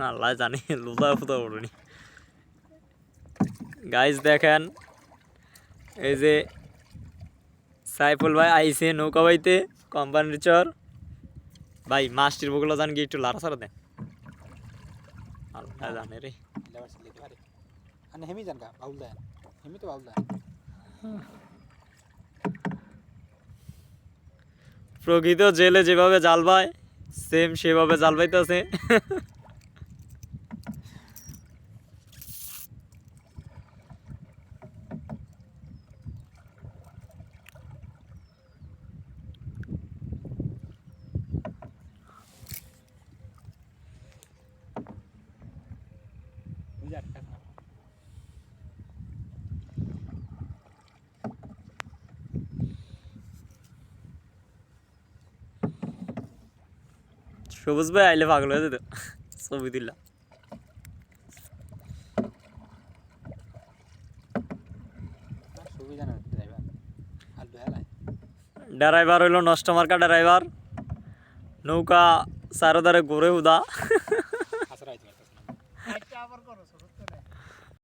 আল্লাহ জানি লুদা ফুদা উঠুনি গাইজ দেখেন এই যে সাইফুল ভাই আইসে নৌকা বাইতে কোম্পানির চর ভাই মাছটির বগুলো জান কি একটু লাড়াছাড়া দেন আল্লাহ জানে রে হেমি জান কা বাউল দেন হেমি তো বাউল দেন প্রকৃত জেলে যেভাবে জাল ভাই সেম সেভাবে জাল বাইতেছে সবুজ ভাই আইলে পাগল হয়ে যেত ছবি দিলাম সুবিধা না ড্রাইভার আর বেলা ড্রাইভার হইল নষ্ট মার্কা ড্রাইভার নৌকা চারোধারে ঘুরে উদা